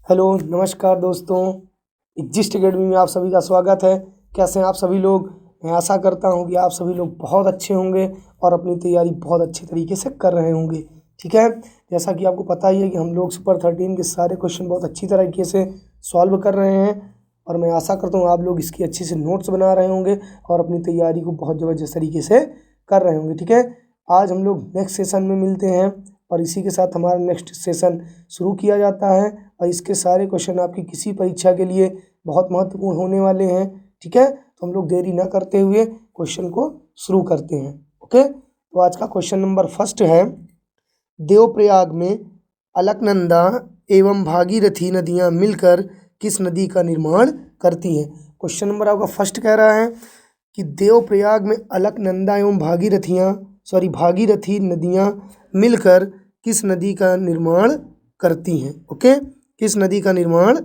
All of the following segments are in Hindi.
हेलो नमस्कार दोस्तों, एग्जिस्ट एकेडमी में आप सभी का स्वागत है। कैसे हैं आप सभी लोग? मैं आशा करता हूं कि आप सभी लोग बहुत अच्छे होंगे और अपनी तैयारी बहुत अच्छे तरीके से कर रहे होंगे। ठीक है, जैसा कि आपको पता ही है कि हम लोग सुपर 13 के सारे क्वेश्चन बहुत अच्छी तरीके से सॉल्व कर रहे हैं और मैं आशा करता हूँ आप लोग इसकी अच्छी से नोट्स बना रहे होंगे और अपनी तैयारी को बहुत ज़बरदस्त तरीके से कर रहे होंगे। ठीक है, आज हम लोग नेक्स्ट सेशन में मिलते हैं और इसी के साथ हमारा नेक्स्ट सेशन शुरू किया जाता है और इसके सारे क्वेश्चन आपकी किसी परीक्षा के लिए बहुत महत्वपूर्ण होने वाले हैं। ठीक है, तो हम लोग देरी ना करते हुए क्वेश्चन को शुरू करते हैं। ओके, तो आज का क्वेश्चन नंबर फर्स्ट है, देवप्रयाग में अलकनंदा एवं भागीरथी नदियां मिलकर किस नदी का निर्माण करती हैं। क्वेश्चन नंबर आपका फर्स्ट कह रहा है कि देवप्रयाग में अलकनंदा एवं भागीरथी नदियां मिलकर किस नदी का निर्माण करती हैं। ओके, किस नदी का निर्माण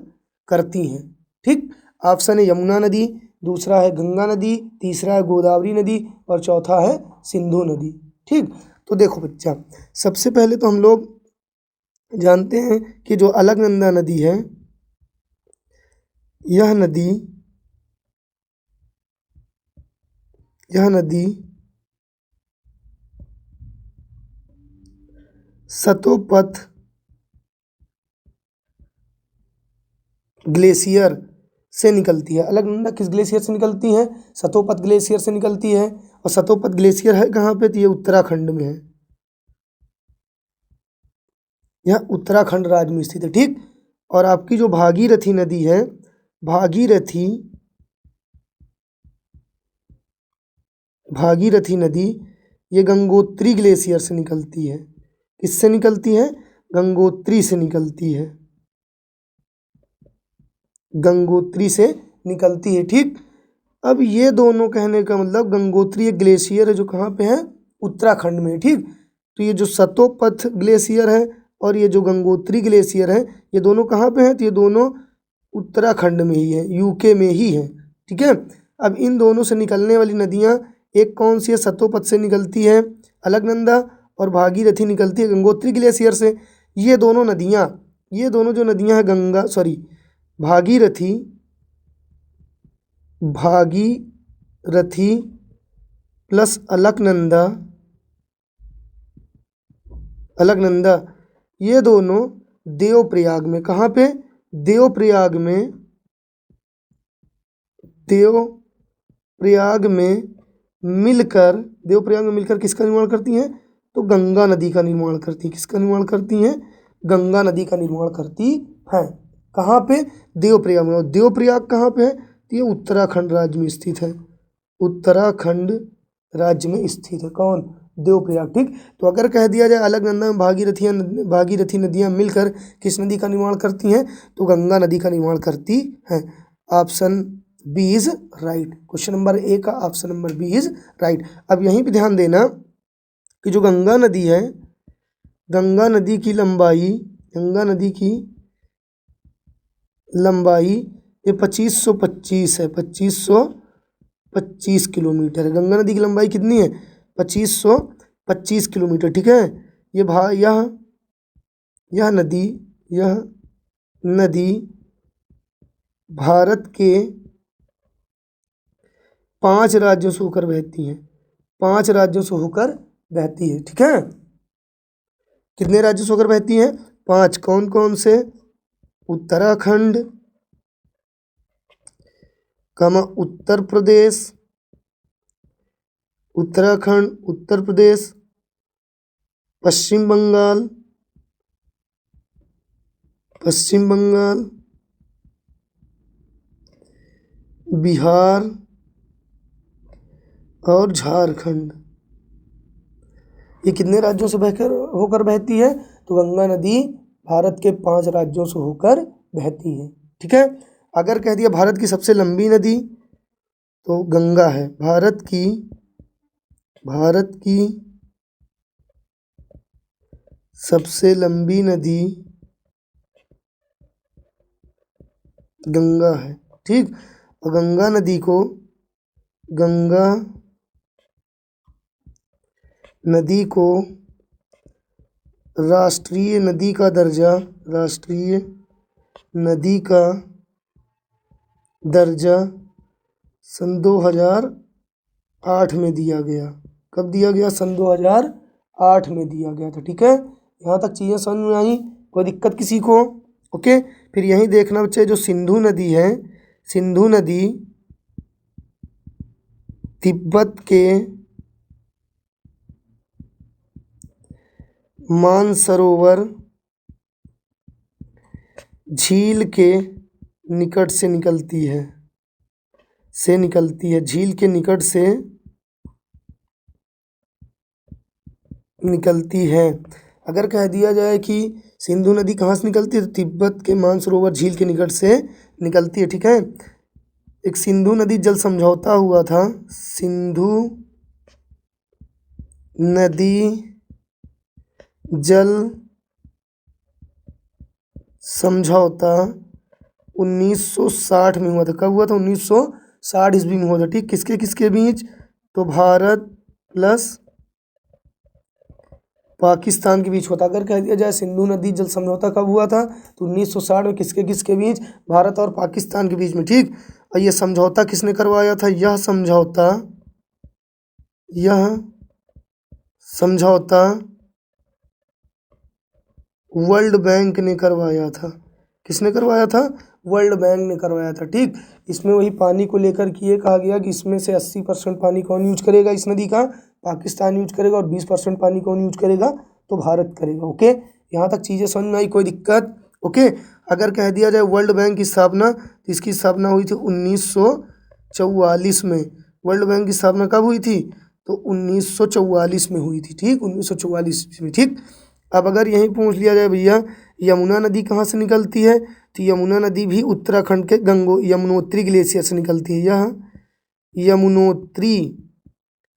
करती हैं। ठीक, ऑप्शन है यमुना नदी, दूसरा है गंगा नदी, तीसरा है गोदावरी नदी और चौथा है सिंधु नदी। ठीक, तो देखो बच्चा, सबसे पहले तो हम लोग जानते हैं कि जो अलकनंदा नदी है, यह नदी सतोपथ ग्लेशियर से निकलती है। अलकनंदा किस ग्लेशियर से निकलती है? सतोपथ ग्लेशियर से निकलती है। और सतोपथ ग्लेशियर है कहाँ पे? तो ये उत्तराखंड में है, यह उत्तराखंड राज्य में स्थित है। ठीक, और आपकी जो भागीरथी नदी है, भागीरथी नदी ये गंगोत्री ग्लेशियर से निकलती है। किससे निकलती है? गंगोत्री से निकलती है, गंगोत्री से निकलती है। ठीक, अब ये दोनों कहने का मतलब, गंगोत्री एक ग्लेशियर है जो कहाँ पे है? उत्तराखंड में। ठीक, तो ये जो सतोपथ ग्लेशियर है और ये जो गंगोत्री ग्लेशियर है, ये दोनों कहाँ पे हैं? तो ये दोनों उत्तराखंड में ही है, यूके में ही है। ठीक है, अब इन दोनों से निकलने वाली नदियाँ, एक कौन सी है? सतोपथ से निकलती है अलकनंदा, और भागीरथी निकलती है गंगोत्री ग्लेशियर से। ये दोनों जो नदियाँ हैं भागीरथी प्लस अलकनंदा, ये दोनों देवप्रयाग में, कहाँ पे? देवप्रयाग में मिलकर किसका निर्माण करती हैं? तो गंगा नदी का निर्माण करती हैं। किसका निर्माण करती हैं? गंगा नदी का निर्माण करती हैं। कहाँ पे? देवप्रयाग में। और देवप्रयाग कहाँ पे है? तो ये उत्तराखंड राज्य में स्थित है, उत्तराखंड राज्य में स्थित है। कौन? देवप्रयाग। ठीक, तो अगर कह दिया जाए अलकनंदा में भागीरथी नदियां मिलकर किस नदी का निर्माण करती हैं, तो गंगा नदी का निर्माण करती हैं। Option B is right. Question number A का option number B is right. अब यहीं पे ध्यान देना कि जो गंगा नदी है, गंगा नदी की लंबाई ये 2525 है, 2525 किलोमीटर है। गंगा नदी की लंबाई कितनी है? 2525 किलोमीटर। ठीक है, यह नदी भारत के 5 राज्यों से होकर बहती है, 5 राज्यों से होकर बहती है। ठीक है, कितने राज्यों से होकर बहती है? 5। कौन कौन से? उत्तराखंड, उत्तर प्रदेश, पश्चिम बंगाल, बिहार और झारखंड। ये कितने राज्यों से होकर बहती है? तो गंगा नदी भारत के 5 राज्यों से होकर बहती है। ठीक है, अगर कह दिया भारत की सबसे लंबी नदी, तो गंगा है। भारत की सबसे लंबी नदी गंगा है। ठीक, और गंगा नदी को राष्ट्रीय नदी का दर्जा सन 2008 में दिया गया। कब दिया गया? सन 2008 में दिया गया था। ठीक है, यहाँ तक चीज़ें समझ में आई? कोई दिक्कत किसी को? ओके, फिर यही देखना बच्चे, जो सिंधु नदी है, सिंधु नदी तिब्बत के मानसरोवर झील के निकट से निकलती है, झील के निकट से निकलती है। अगर कह दिया जाए कि सिंधु नदी कहाँ से निकलती है, तो तिब्बत के मानसरोवर झील के निकट से निकलती है। ठीक है, एक सिंधु नदी जल समझौता हुआ था, सिंधु नदी जल समझौता 1960 में हुआ था। कब हुआ था? 1960 ईस्वी में हुआ था। ठीक, किसके किसके बीच? तो भारत प्लस पाकिस्तान के बीच होता। अगर कह दिया जाए सिंधु नदी जल समझौता कब हुआ था, तो 1960 में किसके किसके बीच? भारत और पाकिस्तान के बीच में। ठीक, और ये समझौता किसने करवाया था? यह समझौता वर्ल्ड बैंक ने करवाया था। किसने करवाया था? वर्ल्ड बैंक ने करवाया था। ठीक, इसमें वही पानी को लेकर कि ये कहा गया कि इसमें से 80% पानी कौन यूज करेगा इस नदी का? पाकिस्तान यूज करेगा, और 20% पानी कौन यूज करेगा? तो भारत करेगा। ओके, यहाँ तक चीज़ें समझ में आई? कोई दिक्कत? ओके, अगर कह दिया जाए वर्ल्ड बैंक की स्थापना, तो इसकी स्थापना हुई थी 1944 में। वर्ल्ड बैंक की स्थापना कब हुई थी? तो 1944 में हुई थी। ठीक, 1944 में। ठीक, अब अगर यही पूछ लिया जाए भैया यमुना नदी कहाँ से निकलती है, तो यमुना नदी भी उत्तराखंड के यमुनोत्री ग्लेशियर से निकलती है। यह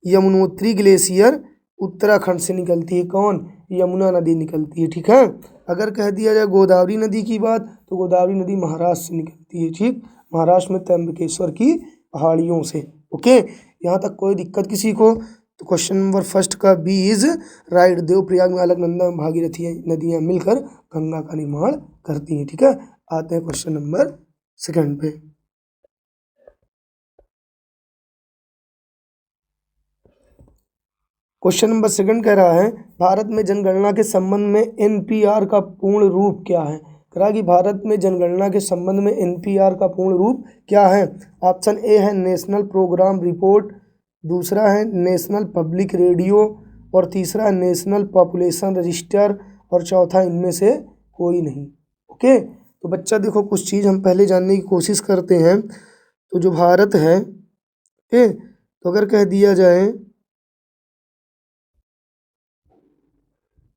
यमुनोत्री ग्लेशियर उत्तराखंड से निकलती है। कौन? यमुना नदी निकलती है। ठीक है, अगर कह दिया जाए गोदावरी नदी की बात, तो गोदावरी नदी महाराष्ट्र से निकलती है। ठीक, महाराष्ट्र में त्र्यंबकेश्वर की पहाड़ियों से। ओके, यहाँ तक कोई दिक्कत किसी को? तो क्वेश्चन नंबर फर्स्ट का बी इज राइट। देवप्रयाग में अलकनंदा में भागीरथी नदियाँ मिलकर गंगा का निर्माण करती हैं। ठीक है, आते हैं क्वेश्चन नंबर सेकंड पे। क्वेश्चन नंबर सेकंड कह रहा है, भारत में जनगणना के संबंध में एनपीआर का पूर्ण रूप क्या है? कह रहा है कि भारत में जनगणना के संबंध में एनपीआर का पूर्ण रूप क्या है? ऑप्शन ए है नेशनल प्रोग्राम रिपोर्ट, दूसरा है नेशनल पब्लिक रेडियो, और तीसरा है नेशनल पॉपुलेशन रजिस्टर, और चौथा इनमें से कोई नहीं। ओके, तो बच्चा देखो, कुछ चीज़ हम पहले जानने की कोशिश करते हैं। तो जो भारत है, ओके, तो अगर कह दिया जाए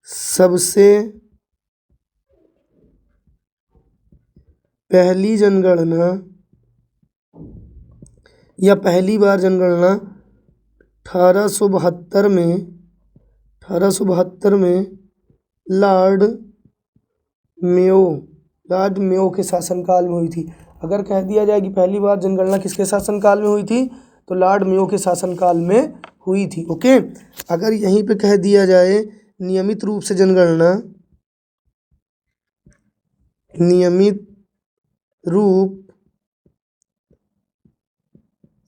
सबसे पहली जनगणना या पहली बार जनगणना 1872 में लॉर्ड मेयो के शासनकाल में हुई थी। अगर कह दिया जाए कि पहली बार जनगणना किसके शासनकाल में हुई थी, तो लॉर्ड मेयो के शासनकाल में हुई थी। ओके, अगर यहीं पे कह दिया जाए नियमित रूप से जनगणना, नियमित रूप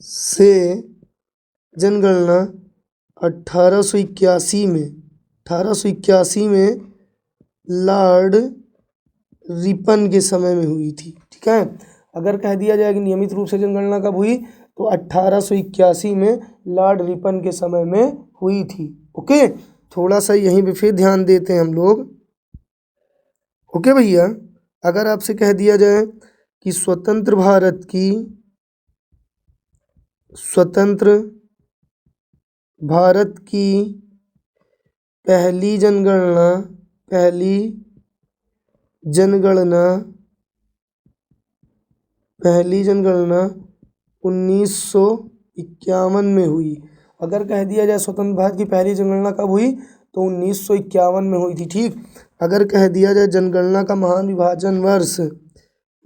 से जनगणना 1881 में लॉर्ड रिपन के समय में हुई थी। ठीक है, अगर कह दिया जाए कि नियमित रूप से जनगणना कब हुई, तो 1881 में लॉर्ड रिपन के समय में हुई थी। ओके, थोड़ा सा यहीं पे फिर ध्यान देते हैं हम लोग। ओके भैया, अगर आपसे कह दिया जाए कि स्वतंत्र भारत की पहली जनगणना 1951 में हुई। अगर कह दिया जाए स्वतंत्र भारत की पहली जनगणना कब हुई, तो 1951 में हुई थी। ठीक, अगर कह दिया जाए जनगणना का महान विभाजन वर्ष,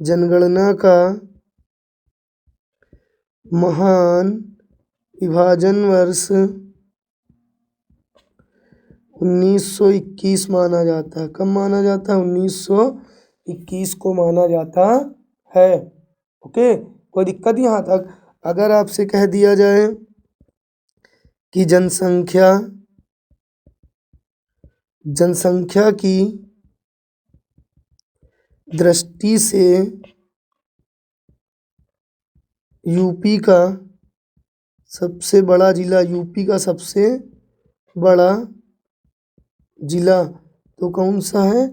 जनगणना का महान विभाजन वर्ष 1921 माना जाता है। कब माना जाता है? 1921 21 को माना जाता है। ओके, कोई दिक्कत यहाँ तक? अगर आपसे कह दिया जाए कि जनसंख्या की दृष्टि से यूपी का सबसे बड़ा जिला, यूपी का सबसे बड़ा जिला तो कौन सा है?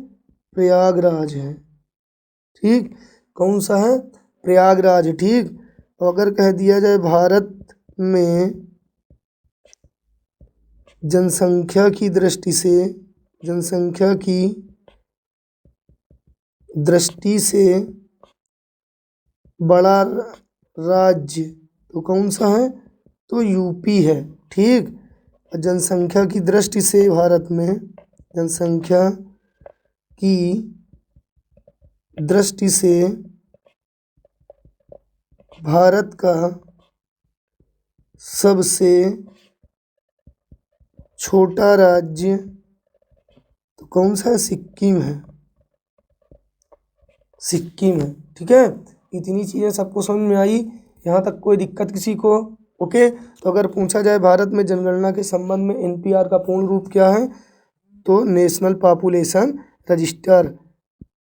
प्रयागराज है। ठीक, कौन सा है? प्रयागराज। ठीक, तो अगर कह दिया जाए भारत में जनसंख्या की दृष्टि से बड़ा राज्य तो कौन सा है? तो यूपी है। ठीक, जनसंख्या की दृष्टि से भारत में जनसंख्या की दृष्टि से भारत का सबसे छोटा राज्य तो कौन सा है? सिक्किम है। सिक्किम है। ठीक है, इतनी चीज़ें सबको समझ में आई? यहाँ तक कोई दिक्कत किसी को? ओके, तो अगर पूछा जाए भारत में जनगणना के संबंध में एनपीआर का पूर्ण रूप क्या है, तो national population register.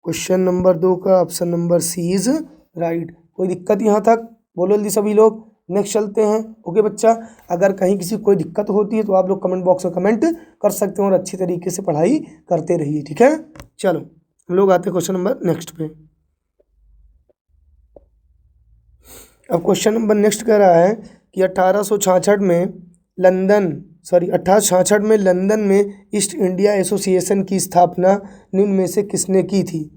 Question number 2 का option number C is right. कोई दिक्कत यहाँ तक? बोलो जल्दी सभी लोग, नेक्स्ट चलते हैं। ओके बच्चा, अगर कहीं किसी कोई दिक्कत होती है तो आप लोग कमेंट बॉक्स में कमेंट कर सकते हैं और अच्छी तरीके से पढ़ाई करते रहिए। ठीक है, चलो हम लोग आते हैं क्वेश्चन नंबर नेक्स्ट पे। अब क्वेश्चन नंबर नेक्स्ट कह रहा है कि 1866 में लंदन में ईस्ट इंडिया एसोसिएशन की स्थापना निम्न में से किसने की थी?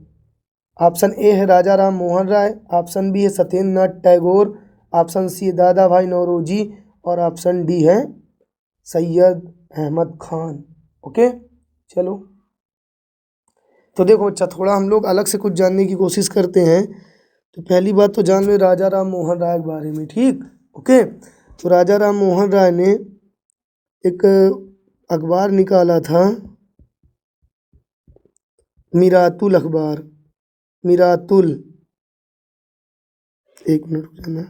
ऑप्शन ए है राजा राम मोहन राय, ऑप्शन बी है सत्येंद्र नाथ टैगोर, ऑप्शन सी है दादा भाई नौरोजी और ऑप्शन डी है सैयद अहमद खान। ओके, चलो तो देखो बच्चा, थोड़ा हम लोग अलग से कुछ जानने की कोशिश करते हैं। तो पहली बात तो जान लो राजा राम मोहन राय के बारे में। ठीक, ओके, तो राजा राम मोहन राय ने एक अखबार निकाला था, मिरातुल अखबार। मिरातुल, एक मिनट रुक जाना,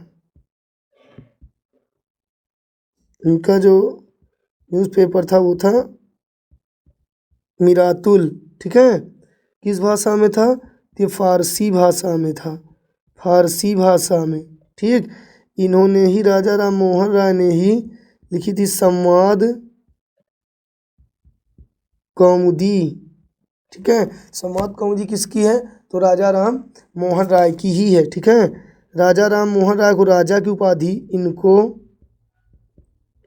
इनका जो न्यूज़पेपर था वो था मिरातुल। ठीक है, किस भाषा में था? ये फारसी भाषा में था, फारसी भाषा में। ठीक, इन्होंने ही, राजा राम मोहन राय ने ही लिखी थी संवाद कौमुदी। ठीक है, संवाद कौमुदी किसकी है? तो राजा राम मोहन राय की ही है। ठीक है, राजा राम मोहन राय को राजा की उपाधि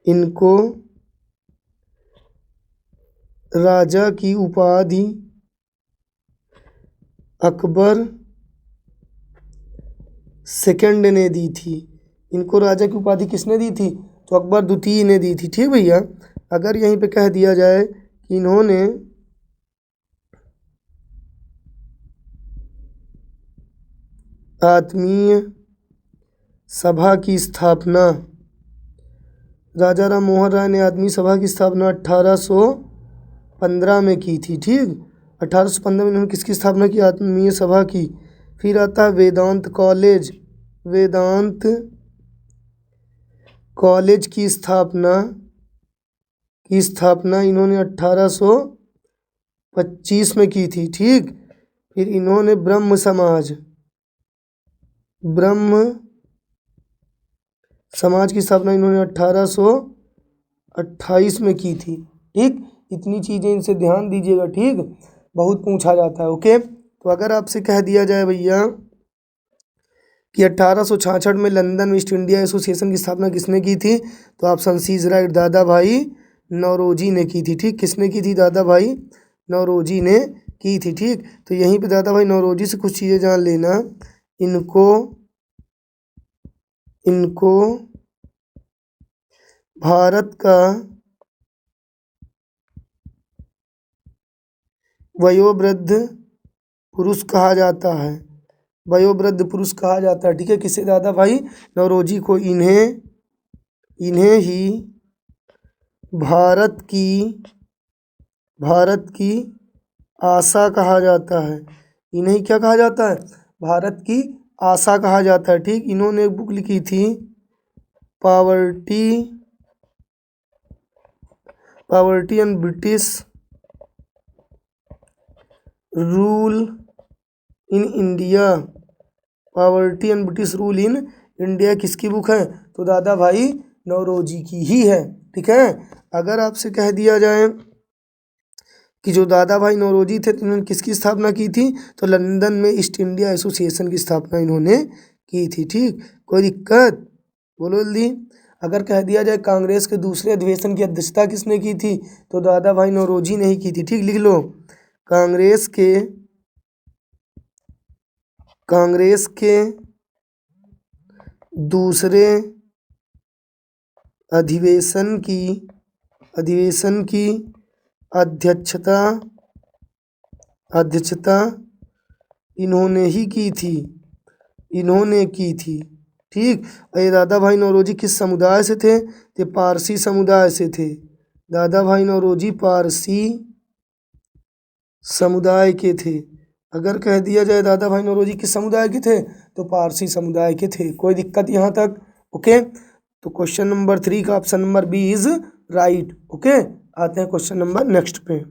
इनको राजा की उपाधि अकबर सेकंड ने दी थी। इनको राजा की उपाधि किसने दी थी? तो अकबर द्वितीय ने दी थी। ठीक भैया, अगर यहीं पे कह दिया जाए कि इन्होंने आत्मीय सभा की स्थापना, राजा राम मोहन राय ने आत्मीय सभा की स्थापना 1815 में की थी। ठीक, 1815 में इन्होंने किसकी स्थापना की? आत्मीय सभा की। फिर आता है वेदांत कॉलेज। वेदांत कॉलेज की स्थापना इन्होंने 1825 में की थी। ठीक, फिर इन्होंने ब्रह्म समाज की स्थापना इन्होंने 1828 में की थी। ठीक, इतनी चीज़ें इनसे ध्यान दीजिएगा। ठीक, बहुत पूछा जाता है। ओके, तो अगर आपसे कह दिया जाए भैया कि 1866 में लंदन में ईस्ट इंडिया एसोसिएशन की स्थापना किसने की थी? तो ऑप्शन सी इज राइट, दादा भाई नौरोजी ने की थी। ठीक, किसने की थी? दादा भाई नौरोजी ने की थी। ठीक, तो यहीं पे दादा भाई नौरोजी से कुछ चीज़ें जान लेना। इनको भारत का वयोवृद्ध पुरुष कहा जाता है। वयोवृद्ध पुरुष कहा जाता है। ठीक है, किसे? दादा भाई नौरोजी को। इन्हें ही भारत की आशा कहा जाता है। इन्हें क्या कहा जाता है? भारत की आशा कहा जाता है। ठीक, इन्होंने एक बुक लिखी थी poverty and British rule in India. Poverty and British rule in India किसकी बुक है? तो दादा भाई नौरोजी की ही है। ठीक है, अगर आपसे कह दिया जाए कि जो दादा भाई नौरोजी थे तो इन्होंने किसकी स्थापना की थी? तो लंदन में ईस्ट इंडिया एसोसिएशन की स्थापना इन्होंने की थी। ठीक, कोई दिक्कत? बोलो जल्दी। अगर कह दिया जाए कांग्रेस के दूसरे अधिवेशन की अध्यक्षता किसने की थी? तो दादा भाई नौरोजी ने ही की थी। ठीक, लिख लो, कांग्रेस के दूसरे अधिवेशन की अध्यक्षता इन्होंने ही की थी। ठीक, और ये दादा भाई नौरोजी किस समुदाय से थे? तो पारसी समुदाय से थे। दादा भाई नौरोजी पारसी समुदाय के थे। अगर कह दिया जाए दादा भाई नौरोजी किस समुदाय के थे? तो पारसी समुदाय के थे। कोई दिक्कत यहाँ तक? ओके, तो क्वेश्चन नंबर 3 का option number B is right. Okay, आते हैं क्वेश्चन नंबर नेक्स्ट पे।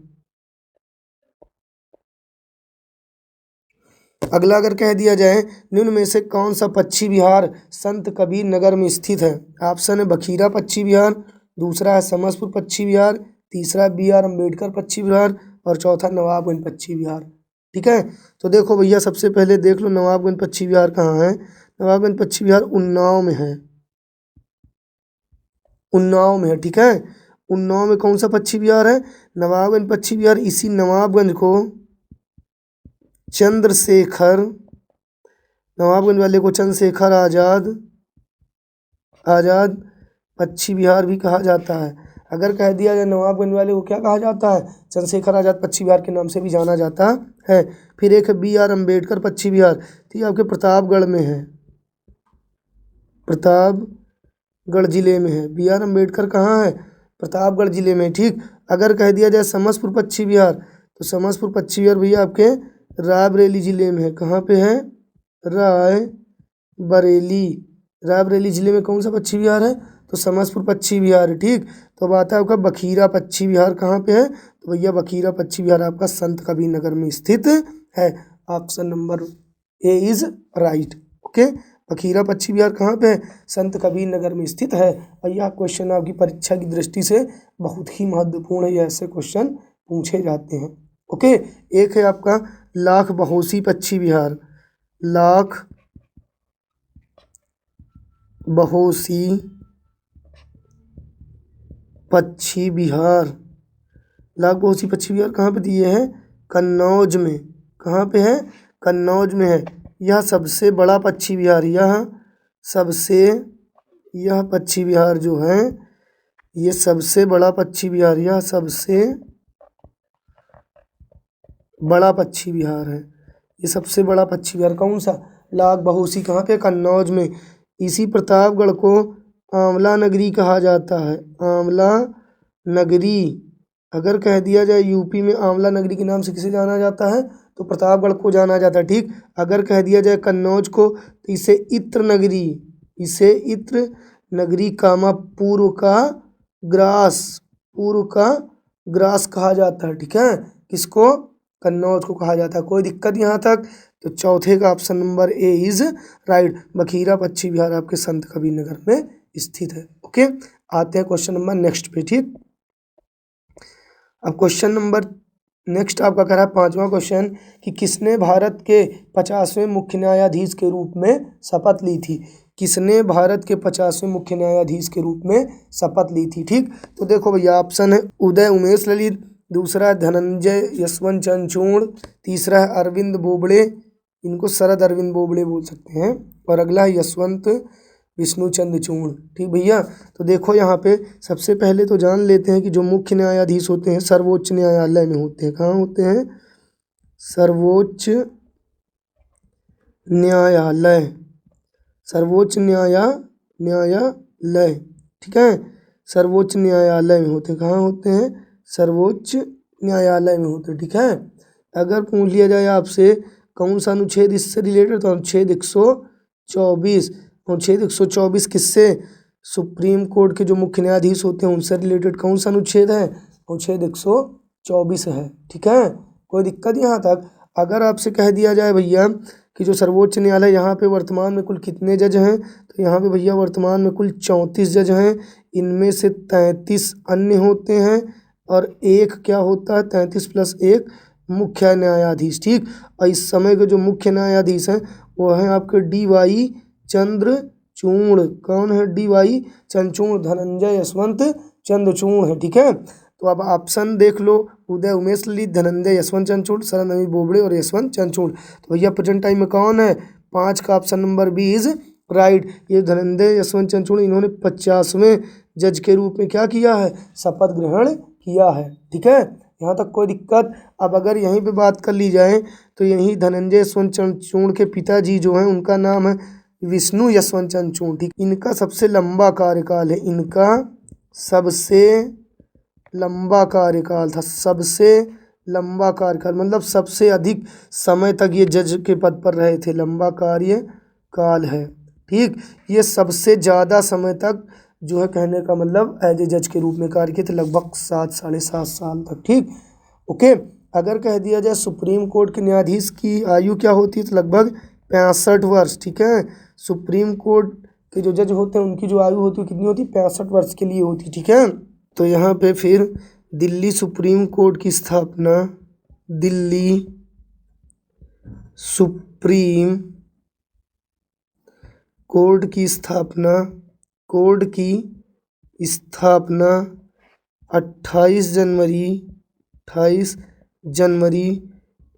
अगला अगर कह दिया जाए निम्न में से कौन सा पक्षी विहार संत कबीर नगर में स्थित है? ऑप्शन है बखीरा पक्षी विहार, दूसरा है समसपुर पक्षी विहार, तीसरा बी आर अम्बेडकर पक्षी विहार और चौथा नवाबगंज पक्षी विहार। ठीक है, तो देखो भैया, सबसे पहले देख लो नवाबगंज पक्षी विहार कहाँ है। नवाबगंज पक्षी विहार उन्नाव में है। ठीक है, उन्नाव में कौन सा पक्षी विहार है? नवाबगंज पक्षी विहार। इसी नवाबगंज को नवाबगंज वाले को चंद्रशेखर आजाद पक्षी विहार भी कहा जाता है। अगर कह दिया जाए नवाबगंज वाले को क्या कहा जाता है? चंद्रशेखर आजाद पक्षी विहार के नाम से भी जाना जाता है। फिर एक बी आर अम्बेडकर पक्षी विहार, तो ये आपके प्रतापगढ़ में है, प्रतापगढ़ जिले में है। बी आर अम्बेडकर कहाँ है? प्रतापगढ़ जिले में। ठीक, अगर कह दिया जाए समसपुर पक्षी विहार, तो समसपुर पक्षी विहार भैया आपके रायबरेली जिले में है। कहाँ पे है? रायबरेली जिले में कौन सा पक्षी विहार है? तो समसपुर पक्षी विहार है। ठीक, तो अब आता है आपका बखीरा पक्षी विहार। कहाँ पे है? तो भैया बखीरा पक्षी विहार आपका संत कबीर नगर में स्थित है। Option number A is right. Okay, Bakhira पक्षी विहार कहाँ पे है? संत कबीर नगर में स्थित है। और यह क्वेश्चन आपकी परीक्षा की दृष्टि से बहुत ही महत्वपूर्ण है, ऐसे क्वेश्चन पूछे जाते हैं। ओके, एक है आपका लाख बहोसी पक्षी विहार। लाख बहोसी पक्षी विहार कहाँ पे दिए हैं? कन्नौज में। कहाँ पे है? कन्नौज में है। यह सबसे बड़ा पक्षी विहार, यह पक्षी विहार जो है ये सबसे बड़ा पक्षी विहार, यह सबसे बड़ा पक्षी विहार है। ये सबसे बड़ा पक्षी विहार कौन सा? लाख बहोसी। कहाँ पे? कन्नौज में। इसी प्रतापगढ़ को आंवला नगरी कहा जाता है। आंवला नगरी। अगर कह दिया जाए यूपी में आंवला नगरी के नाम से किसे जाना जाता है? तो प्रतापगढ़ को जाना जाता है। ठीक, अगर कह दिया जाए कन्नौज को, तो इसे इत्र नगरी कामा पूर्व का ग्रास कहा जाता है। ठीक है, किसको? कन्नौज को कहा जाता है। कोई दिक्कत यहाँ तक? तो चौथे का option number A is right. Bakhira पक्षी विहार आपके संत कबीर नगर में स्थित है। ओके, आते हैं क्वेश्चन नंबर नेक्स्ट पे। ठीक, अब क्वेश्चन नंबर नेक्स्ट आपका कह रहा है 5वां क्वेश्चन कि किसने भारत के 50वें मुख्य न्यायाधीश के रूप में शपथ ली थी? किसने भारत के 50वें मुख्य न्यायाधीश के रूप में शपथ ली थी? ठीक, तो देखो भैया, ऑप्शन है उदय उमेश ललित, दूसरा है धनंजय यशवंत चंद्रचूड़, तीसरा है अरविंद बोबड़े, इनको शरद अरविंद बोबड़े बोल सकते हैं, और अगला है यशवंत विष्णु चंद्रचूड़। ठीक भैया, तो देखो यहाँ पे सबसे पहले तो जान लेते हैं कि जो मुख्य न्यायाधीश होते हैं सर्वोच्च न्यायालय में होते हैं। कहाँ होते हैं? सर्वोच्च न्यायालय। ठीक है, सर्वोच्च न्यायालय में होते हैं। कहाँ होते हैं? सर्वोच्च न्यायालय में होते हैं। ठीक है, अगर पूछ लिया जाए आपसे कौन सा अनुच्छेद इससे रिलेटेड, तो अनुच्छेद 124। अनुच्छेद 124 किससे, सुप्रीम कोर्ट के जो मुख्य न्यायाधीश होते हैं उनसे रिलेटेड कौन सा अनुच्छेद है, अनुच्छेद 124 है। ठीक है, कोई दिक्कत यहाँ तक। अगर आपसे कह दिया जाए भैया कि जो सर्वोच्च न्यायालय यहाँ पे वर्तमान में कुल कितने जज हैं, तो यहाँ पे भैया वर्तमान में कुल 34 जज हैं, इनमें से 33 अन्य होते हैं और एक क्या होता है, 33 प्लस 1 मुख्य न्यायाधीश। ठीक, और इस समय के जो मुख्य न्यायाधीश हैं वो हैं आपके DY चंद्रचूड़। कौन है, DY चंद्रचूड़, धनंजय यशवंत चंद्रचूड़ है। ठीक है, तो अब ऑप्शन देख लो, उदय उमेश ललित, धनंजय यशवंत चंद्रचूड़, शरण अमी बोबड़े और यशवंत चंद्रचूड़। तो भैया प्रेजेंट टाइम में कौन है, 5 का option number B is right. ये धनंजय यशवंत चंद्रचूड़ इन्होंने 50वें जज के रूप में क्या किया है, शपथ ग्रहण किया है। ठीक है, यहाँ तक कोई दिक्कत। अब अगर यहीं पे बात कर ली जाए तो यहीं धनंजय यशवंत चंद्रचूड़ के पिताजी जो हैं उनका नाम है विष्णु यशवंत चंद्रचूड़। ठीक, इनका सबसे लंबा कार्यकाल है, इनका सबसे लंबा कार्यकाल था, सबसे लंबा कार्यकाल मतलब सबसे अधिक समय तक ये जज के पद पर रहे थे, लंबा कार्यकाल है। ठीक, ये सबसे ज़्यादा समय तक जो है कहने का मतलब एज ए जज के रूप में कार्य किए थे, लगभग 7 साढ़े 7 साल तक। ठीक, ओके। अगर कह दिया जाए सुप्रीम कोर्ट के न्यायाधीश की आयु क्या होती है, तो लगभग 65 वर्ष। ठीक है, सुप्रीम कोर्ट के जो जज होते हैं उनकी जो आयु होती है कितनी होती है, 65 वर्ष के लिए होती है। ठीक है, तो यहाँ पे फिर दिल्ली सुप्रीम कोर्ट की स्थापना, दिल्ली सुप्रीम कोर्ट की स्थापना, कोर्ट की स्थापना 28 जनवरी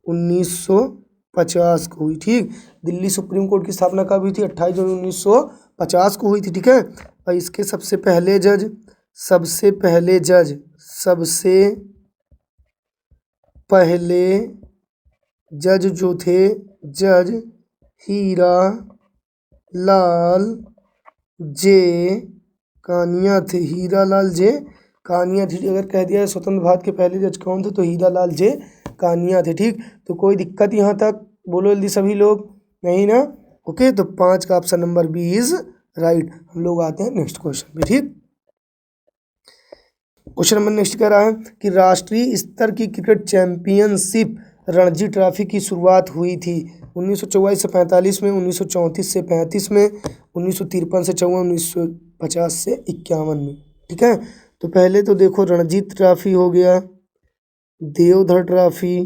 1950 को हुई। ठीक, दिल्ली सुप्रीम कोर्ट की स्थापना कब हुई थी, 28 जनवरी 1950 को हुई थी। ठीक है, और इसके सबसे पहले जज जो थे, जज हीरा लाल जे कानिया थे, हीरा लाल जे कानिया थे। अगर कह दिया स्वतंत्र भारत के पहले जज कौन थे, तो हीरा लाल जे कानिया थे। ठीक, तो कोई दिक्कत यहाँ तक, बोलो जल्दी सभी लोग, नहीं ना। ओके, तो 5 का option number B is right. हम लोग आते हैं नेक्स्ट क्वेश्चन पे। ठीक, क्वेश्चन नंबर नेक्स्ट कह रहा है कि राष्ट्रीय स्तर की क्रिकेट चैंपियनशिप रणजी ट्रॉफी की शुरुआत हुई थी 1944 से 45 में, 1934 से 35 में, 1953 से 54, 1950 से 51 में। ठीक है, तो पहले तो देखो रणजी ट्रॉफी हो गया, देवधर ट्रॉफी,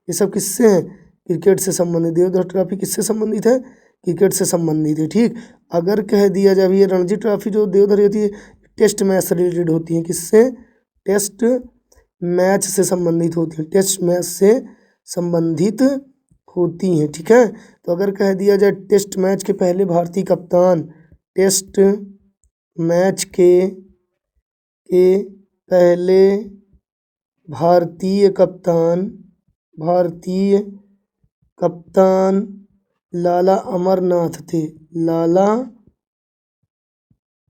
ये सब किससे हैं, क्रिकेट से संबंधित। देवधर ट्रॉफी किससे संबंधित है, क्रिकेट से संबंधित है। ठीक, अगर कह दिया जाए ये रणजी ट्रॉफी जो देवधर होती है टेस्ट मैच से रिलेटेड होती है, किससे, टेस्ट मैच से संबंधित होती है, टेस्ट मैच से संबंधित होती हैं। ठीक है, तो अगर कह दिया जाए टेस्ट मैच के पहले भारतीय कप्तान, टेस्ट मैच के पहले भारतीय कप्तान लाला अमरनाथ थे, लाला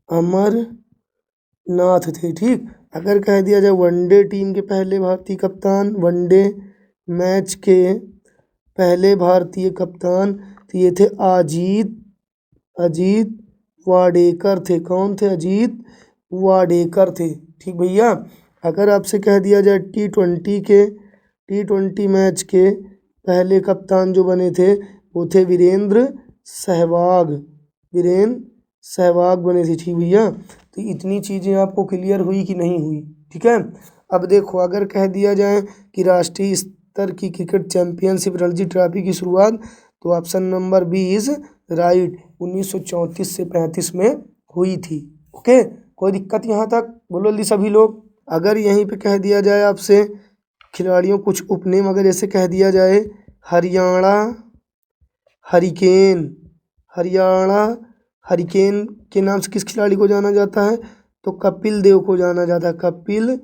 अमरनाथ थे। ठीक, अगर कह दिया जाए वनडे टीम के पहले भारतीय कप्तान, वनडे मैच के पहले भारतीय कप्तान, तो ये थे अजीत वाडेकर थे। कौन थे, अजीत वाडेकर थे। ठीक भैया, अगर आपसे कह दिया जाए टी20 मैच के पहले कप्तान जो बने थे वो थे वीरेंद्र सहवाग बने थे। ठीक भैया, तो इतनी चीज़ें आपको क्लियर हुई कि नहीं हुई। ठीक है, अब देखो अगर कह दिया जाए कि राष्ट्रीय स्तर की क्रिकेट चैंपियनशिप रणजी ट्रॉफी की शुरुआत, तो option number B is right, 1934 से 35 में हुई थी। ओके, कोई दिक्कत यहाँ तक, बोलो जल्दी सभी लोग। अगर यहीं पे कह दिया जाए आपसे खिलाड़ियों कुछ उपनेम, अगर ऐसे कह दिया जाए हरियाणा हरिकेन के नाम से किस खिलाड़ी को जाना जाता है, तो कपिल देव को जाना जाता है, कपिल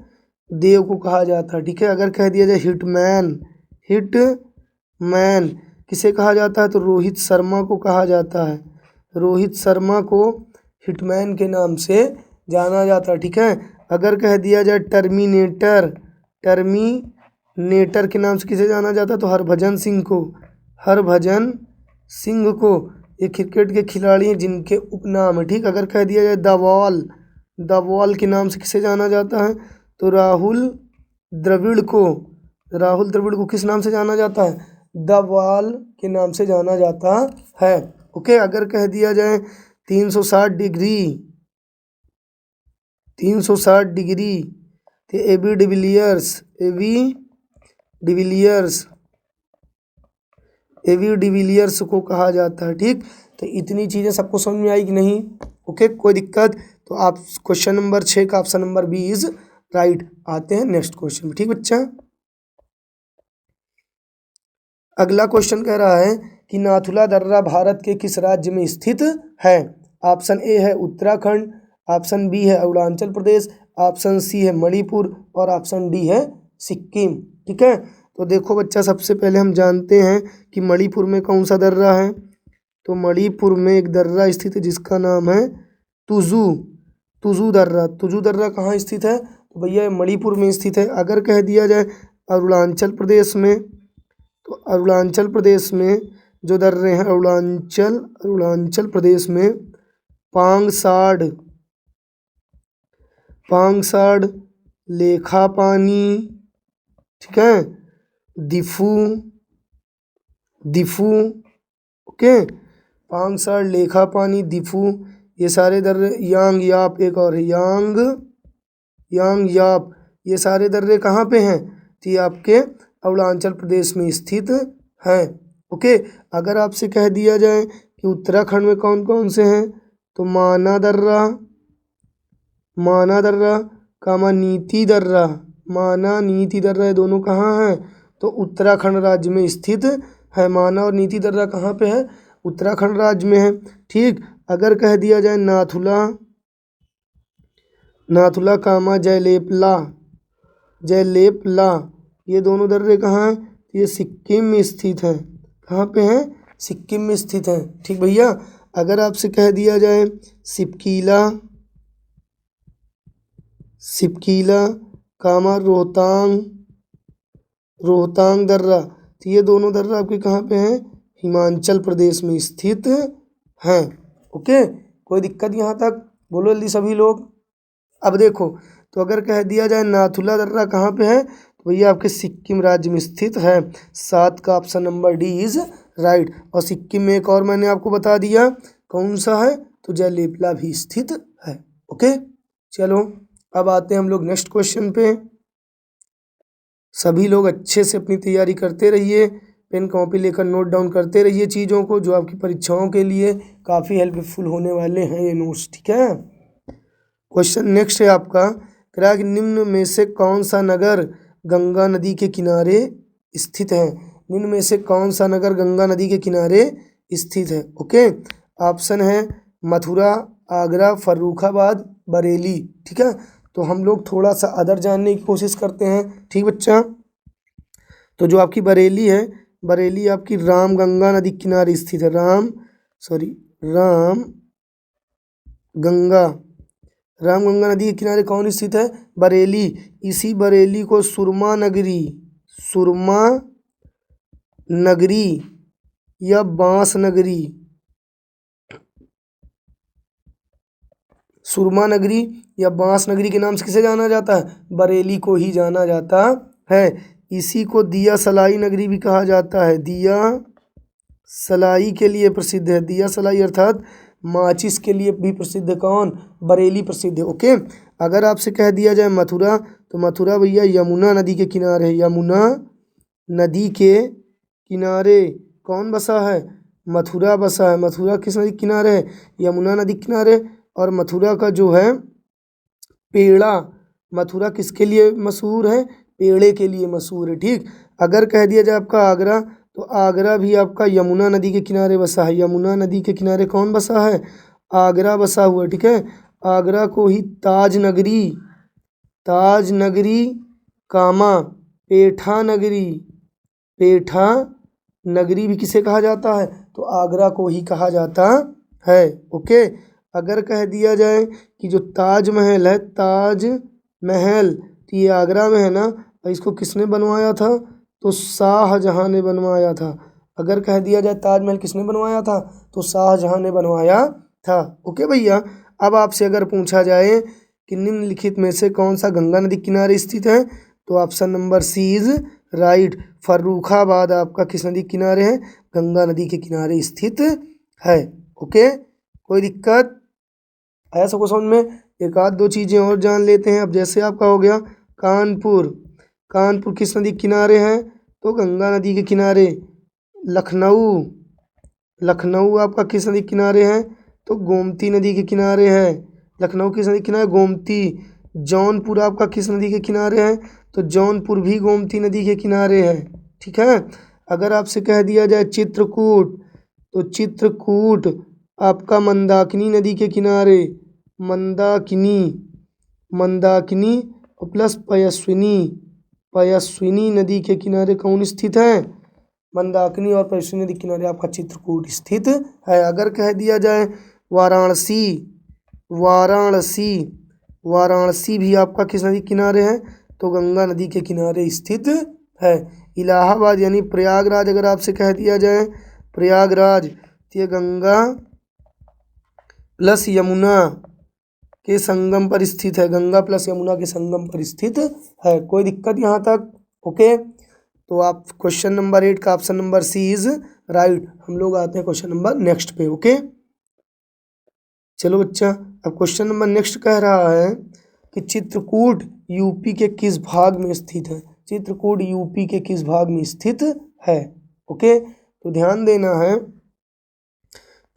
देव को कहा जाता है। ठीक है, अगर कह दिया जाए हिटमैन किसे कहा जाता है, तो रोहित शर्मा को कहा जाता है, रोहित शर्मा को हिटमैन के नाम से जाना जाता है। ठीक है, अगर कह दिया जाए टर्मिनेटर नेटर के नाम से किसे जाना जाता है? तो हरभजन सिंह को, हरभजन सिंह को। ये क्रिकेट के खिलाड़ी हैं जिनके उपनाम है, ठीक। अगर कह दिया जाए द वॉल के नाम से किसे जाना जाता है? तो राहुल द्रविड़ को, राहुल द्रविड़ को किस नाम से जाना जाता है? द वॉल के नाम से जाना जाता है। ओके। अगर कह दिया जाए 360 डिग्री, 360 डिग्री, तो एबी डिविलियर्स, एबी डिविलियर्स को कहा जाता है, ठीक। तो इतनी चीज़ें सबको समझ में आई कि नहीं? ओके, कोई दिक्कत? तो आप क्वेश्चन नंबर 6 का option number B is right. आते हैं नेक्स्ट क्वेश्चन में, ठीक बच्चा। अगला क्वेश्चन कह रहा है कि नाथुला दर्रा भारत के किस राज्य में स्थित है? ऑप्शन ए है उत्तराखंड, ऑप्शन बी है अरुणाचल प्रदेश, ऑप्शन सी है मणिपुर और ऑप्शन डी है सिक्किम, ठीक है। तो देखो बच्चा, सबसे पहले हम जानते हैं कि मणिपुर में कौन सा दर्रा है। तो मणिपुर में एक दर्रा स्थित है जिसका नाम है तुजू दर्रा। तुजू दर्रा कहाँ स्थित है? तो भैया मणिपुर में स्थित है। अगर कह दिया जाए अरुणाचल प्रदेश में, तो अरुणाचल प्रदेश में जो दर्रे हैं, अरुणाचल प्रदेश में पांगसाड़, लेखापानी, ठीक है, दिफू, ओके, पांगसाड़, लेखापानी, दिफू, ये सारे दर्रे, यांग याप एक और है, यांग याप, ये सारे दर्रे कहाँ पे हैं? तो ये आपके अरुणाचल प्रदेश में स्थित हैं। ओके। अगर आपसे कह दिया जाए कि उत्तराखंड में कौन कौन से हैं, तो माना दर्रा, नीति दर्रा, ये दोनों कहाँ हैं? तो उत्तराखंड राज्य में स्थित है। माना और नीति दर्रा कहाँ पे है? उत्तराखंड राज्य में है, ठीक। अगर कह दिया जाए नाथुला कामा जयलेपला, ये दोनों दर्रे कहाँ हैं? ये सिक्किम में स्थित हैं। कहाँ पे हैं? सिक्किम में स्थित हैं, ठीक भैया। अगर आपसे कह दिया जाए सिपकीला कामा रोहतांग दर्रा, तो ये दोनों दर्रा आपके कहाँ पे हैं? हिमाचल प्रदेश में स्थित हैं। ओके, कोई दिक्कत यहाँ तक? बोलो जल्दी सभी लोग। अब देखो, तो अगर कह दिया जाए नाथुला दर्रा कहाँ पे है, तो ये आपके सिक्किम राज्य में स्थित है। 7 का option number D is right. और सिक्किम में एक और मैंने आपको बता दिया कौन सा है, तो जयलेपला भी स्थित है। ओके, चलो अब आते हैं हम लोग नेक्स्ट क्वेश्चन पे। सभी लोग अच्छे से अपनी तैयारी करते रहिए, पेन कॉपी लेकर नोट डाउन करते रहिए चीज़ों को, जो आपकी परीक्षाओं के लिए काफ़ी हेल्पफुल होने वाले हैं ये नोट्स, ठीक है। क्वेश्चन नेक्स्ट है आपका, कह कि निम्न में से कौन सा नगर गंगा नदी के किनारे स्थित है? निम्न में से कौन सा नगर गंगा नदी के किनारे स्थित है? ओके, ऑप्शन है मथुरा, आगरा, फर्रुखाबाद, बरेली, ठीक है। तो हम लोग थोड़ा सा अदर जानने की कोशिश करते हैं, ठीक बच्चा। तो जो आपकी बरेली है, बरेली आपकी राम गंगा नदी के किनारे स्थित है। राम गंगा नदी के किनारे कौन स्थित है? बरेली। इसी बरेली को सुरमा नगरी या बांस नगरी, सुरमा नगरी या बांस नगरी के नाम से किसे जाना जाता है? बरेली को ही जाना जाता है। इसी को दिया सलाई नगरी भी कहा जाता है। दिया सलाई के लिए प्रसिद्ध है। दिया सलाई अर्थात माचिस के लिए भी प्रसिद्ध है। कौन? बरेली प्रसिद्ध है। ओके, अगर आपसे कह दिया जाए मथुरा, तो मथुरा भैया यमुना नदी के किनारे है। यमुना नदी के किनारे कौन बसा है? मथुरा बसा है। मथुरा किस नदी के किनारे है? यमुना नदी के किनारे। और मथुरा का जो है पेड़ा, मथुरा किसके लिए मशहूर है? पेड़े के लिए मशहूर है, ठीक। अगर कह दिया जाए आपका आगरा, तो आगरा भी आपका यमुना नदी के किनारे बसा है। यमुना नदी के किनारे कौन बसा है? आगरा बसा हुआ है, ठीक है। आगरा को ही ताज नगरी कामा पेठा नगरी भी किसे कहा जाता है? तो आगरा को ही कहा जाता है। ओके, अगर कह दिया जाए कि जो ताजमहल है, ताजमहल, तो ये आगरा में है ना, और इसको किसने बनवाया था? तो शाहजहां ने बनवाया था। अगर कह दिया जाए ताजमहल किसने बनवाया था? तो शाहजहां ने बनवाया था। ओके भैया। अब आपसे अगर पूछा जाए कि निम्नलिखित में से कौन सा गंगा नदी किनारे स्थित है, तो option number C is right. Farrukhabad आपका किस नदी के किनारे है? गंगा नदी के किनारे स्थित है। ओके, कोई दिक्कत आया सबको समझ में? एक आध दो चीजें और जान लेते हैं। अब जैसे आपका हो गया कानपुर, कानपुर किस नदी के किनारे है? तो गंगा नदी के किनारे। लखनऊ, लखनऊ आपका किस नदी के किनारे है? तो गोमती नदी के किनारे है। लखनऊ किस नदी के किनारे? गोमती। जौनपुर आपका किस नदी के किनारे है? तो जौनपुर भी गोमती नदी के किनारे है। ठीक है। अगर आपसे कह दिया जाए चित्रकूट, तो चित्रकूट आपका मंदाकिनी नदी के किनारे। मंदाकिनी, मंदाकिनी प्लस पयस्विनी, पयस्विनी नदी के किनारे कौन स्थित है? मंदाकिनी और पयस्विनी नदी के किनारे आपका चित्रकूट स्थित है। अगर कह दिया जाए वाराणसी, वाराणसी, वाराणसी भी आपका किस नदी के किनारे है? तो गंगा नदी के किनारे स्थित है। इलाहाबाद यानी प्रयागराज अगर आपसे कह दिया जाए प्रयागराज, तो ये गंगा प्लस यमुना के संगम पर स्थित है। गंगा प्लस यमुना के संगम पर स्थित है। कोई दिक्कत यहाँ तक? ओके, तो आप क्वेश्चन नंबर 8 का option number C is right. हम लोग आते हैं क्वेश्चन नंबर नेक्स्ट पे। ओके, चलो बच्चा, अब क्वेश्चन नंबर नेक्स्ट कह रहा है कि चित्रकूट यूपी के किस भाग में स्थित है? चित्रकूट यूपी के किस भाग में स्थित है? ओके, तो ध्यान देना है।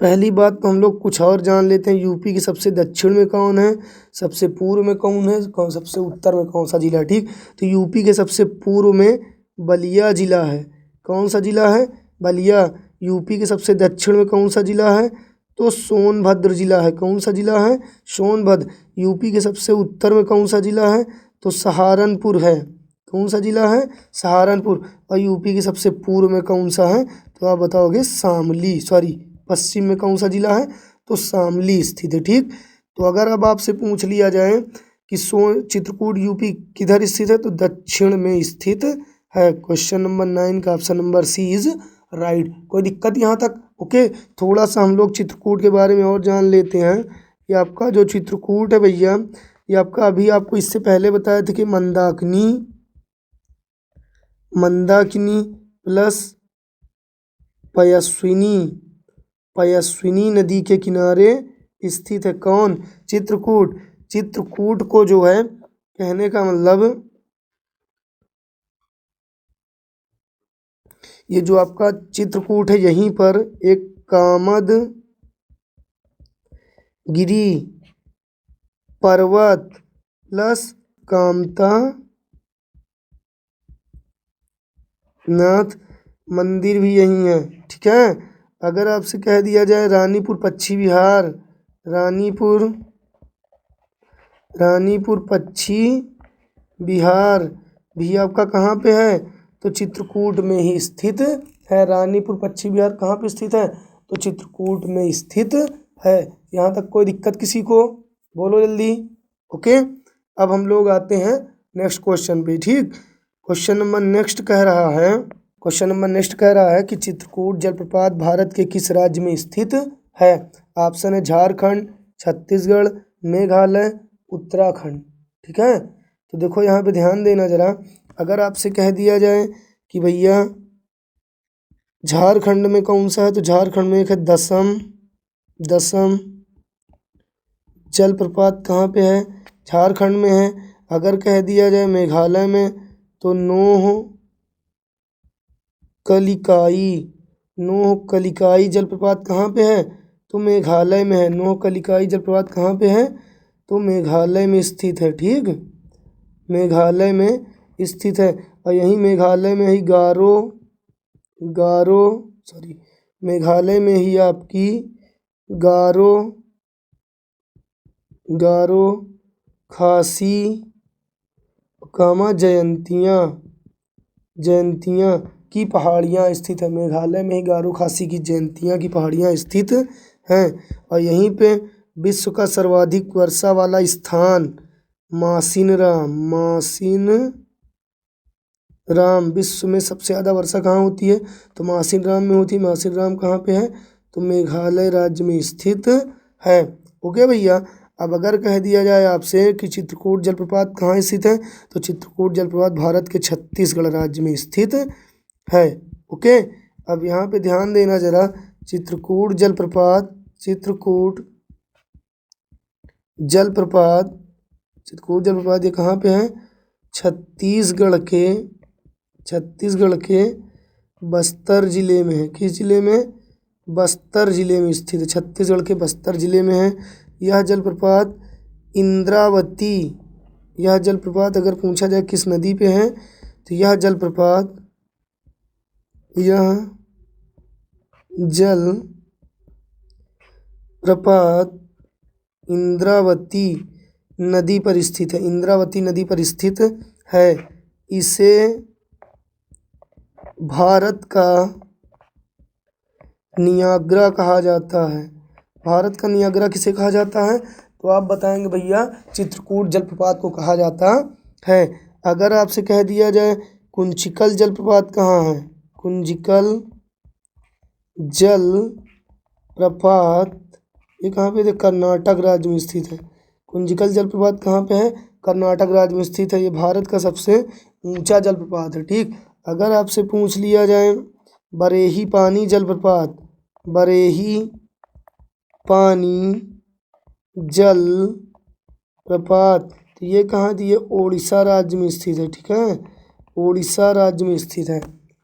पहली बात तो हम लोग कुछ और जान लेते हैं। यूपी के सबसे दक्षिण में कौन है, सबसे पूर्व में कौन है, कौन सबसे उत्तर में कौन सा जिला है? ठीक, तो यूपी के सबसे पूर्व में बलिया जिला है। कौन सा जिला है? बलिया। यूपी के सबसे दक्षिण में कौन सा जिला है? तो सोनभद्र जिला है। कौन सा जिला है? सोनभद्र। यूपी के सबसे उत्तर में कौन सा जिला है? तो सहारनपुर है। कौन सा जिला है? सहारनपुर। और यूपी के सबसे पूर्व में कौन सा है? तो आप बताओगे शामली, सॉरी पश्चिम में कौन सा जिला है? तो शामली स्थित है। ठीक, तो अगर अब आपसे पूछ लिया जाए कि चित्रकूट यूपी किधर स्थित है, तो दक्षिण में स्थित है। क्वेश्चन नंबर 9 का option number C is right. कोई दिक्कत यहाँ तक? ओके, थोड़ा सा हम लोग चित्रकूट के बारे में और जान लेते हैं। ये आपका जो चित्रकूट है भैया, ये आपका अभी आपको इससे पहले बताया था कि मंदाकिनी, मंदाकिनी प्लस पयस्विनी, पयस्विनी नदी के किनारे स्थित है। कौन? चित्रकूट। चित्रकूट को जो है कहने का मतलब, ये जो आपका चित्रकूट है यहीं पर एक कामद गिरी पर्वत प्लस कामता नाथ मंदिर भी यही है। ठीक है। अगर आपसे कह दिया जाए रानीपुर पश्चिम बिहार, रानीपुर, रानीपुर पश्चिम बिहार भी आपका कहाँ पे है? तो चित्रकूट में ही स्थित है। रानीपुर पश्चिम बिहार कहाँ पे स्थित है? तो चित्रकूट में स्थित है। यहाँ तक कोई दिक्कत किसी को? बोलो जल्दी। ओके, अब हम लोग आते हैं नेक्स्ट क्वेश्चन पे। ठीक, क्वेश्चन नंबर नेक्स्ट कह रहा है, क्वेश्चन नंबर नेक्स्ट कह रहा है कि चित्रकूट जलप्रपात भारत के किस राज्य में स्थित है? ऑप्शन है झारखंड, छत्तीसगढ़, मेघालय, उत्तराखंड। ठीक है, तो देखो यहाँ पे ध्यान देना जरा। अगर आपसे कह दिया जाए कि भैया झारखंड में कौन सा है, तो झारखंड में एक है दसम, दसम जलप्रपात कहाँ पे है? झारखंड में है। अगर कह दिया जाए मेघालय में, तो नोह कलिकाई, नोह कलिकाई जलप्रपात कहाँ पे है? तो मेघालय में है। नोह कलिकाई जलप्रपात कहाँ पे है? तो मेघालय में स्थित है। ठीक, मेघालय में स्थित है। और यही मेघालय में ही गारो, गारो सॉरी मेघालय में ही आपकी गारो, गारो खासी कामा जयंतियाँ, जयंतियाँ की पहाड़ियाँ स्थित है। मेघालय में ही गारो खासी की जयंतियाँ की पहाड़ियाँ स्थित हैं। और यहीं पे विश्व का सर्वाधिक वर्षा वाला स्थान मासिनरा, मासिनरा राम विश्व में सबसे ज़्यादा वर्षा कहाँ होती है? तो मासिन राम में होती है। मासिन राम कहाँ पे है? तो मेघालय राज्य में स्थित है। ओके भैया। अब अगर कह दिया जाए आपसे कि चित्रकूट जलप्रपात कहाँ स्थित है, तो चित्रकूट जलप्रपात भारत के छत्तीसगढ़ राज्य में स्थित है। ओके। अब यहाँ पे ध्यान देना जरा, चित्रकूट जलप्रपात ये कहाँ पे है? छत्तीसगढ़ के बस्तर जिले में है। किस जिले में? बस्तर जिले में स्थित है। छत्तीसगढ़ के बस्तर जिले में है यह जलप्रपात। इंद्रावती, यह जलप्रपात अगर पूछा जाए किस नदी पे है, तो यह जलप्रपात इंद्रावती नदी पर स्थित है। इंद्रावती नदी पर स्थित है। इसे भारत का नियाग्रा कहा जाता है। भारत का नियाग्रा किसे कहा जाता है? तो आप बताएंगे भैया चित्रकूट जलप्रपात को कहा जाता है। अगर आपसे कह दिया जाए कुंचिकल जलप्रपात कहाँ है? कुंचिकल जलप्रपात ये कहाँ पे? कर्नाटक राज्य में स्थित है। कुंचिकल जलप्रपात कहाँ पे है? कर्नाटक राज्य में स्थित है। ये भारत का सबसे ऊंचा जलप्रपात है। ठीक। अगर आपसे पूछ लिया जाए बरेही पानी जलप्रपात, बरेही पानी जलप्रपात, तो ये कहाँ थी? ये ओडिशा राज्य में स्थित है। ठीक है, ओडिशा राज्य में स्थित है।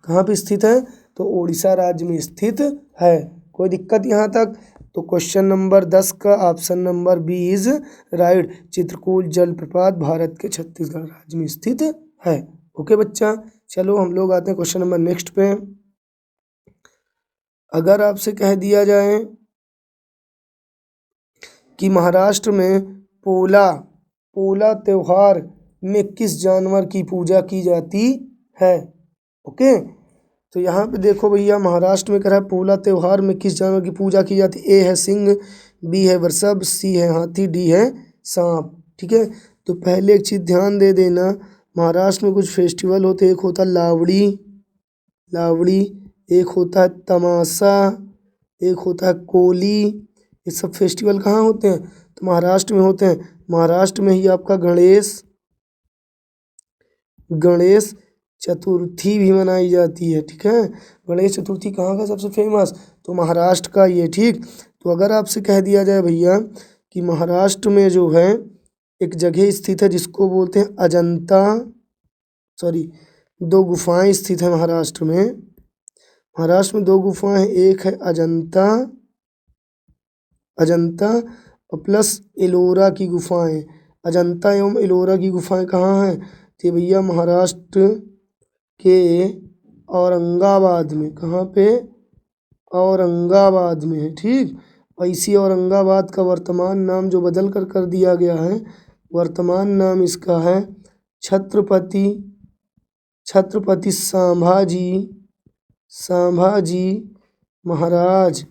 कहाँ पे स्थित है? तो ओडिशा राज्य में स्थित है। कोई दिक्कत यहाँ तक? तो क्वेश्चन नंबर 10 का option number B is right. Chitrakoot जलप्रपात भारत के छत्तीसगढ़ राज्य में स्थित है। ओके बच्चा, चलो हम लोग आते हैं क्वेश्चन नंबर नेक्स्ट पे। अगर आपसे कह दिया जाए कि महाराष्ट्र में पोला त्योहार में किस जानवर की पूजा की जाती है? ओके, तो यहाँ पे देखो भैया, महाराष्ट्र में कह रहा है पोला त्योहार में किस जानवर की पूजा की जाती है। ए है सिंह, बी है वृषभ, सी है हाथी, डी है सांप। ठीक है, तो पहले एक चीज़ ध्यान दे देना, महाराष्ट्र में कुछ फेस्टिवल होते हैं। एक होता है लावड़ी, एक होता है तमाशा, एक होता है कोली। ये सब फेस्टिवल कहाँ होते हैं? तो महाराष्ट्र में होते हैं। महाराष्ट्र में ही आपका गणेश चतुर्थी भी मनाई जाती है। ठीक है, गणेश चतुर्थी कहाँ का सबसे फेमस? तो महाराष्ट्र का ये। ठीक, तो अगर आपसे कह दिया जाए भैया कि महाराष्ट्र में जो है एक जगह स्थित है जिसको बोलते हैं दो गुफाएं स्थित है महाराष्ट्र में। महाराष्ट्र में दो गुफाएं हैं, एक है अजंता और प्लस एलोरा की गुफाएं। अजंता एवं एलोरा की गुफाएं कहाँ हैं? तो भैया महाराष्ट्र के औरंगाबाद में। कहाँ पे? औरंगाबाद में है। ठीक, और इसी औरंगाबाद का वर्तमान नाम जो बदल कर दिया गया है, वर्तमान नाम इसका है छत्रपति संभाजी महाराज।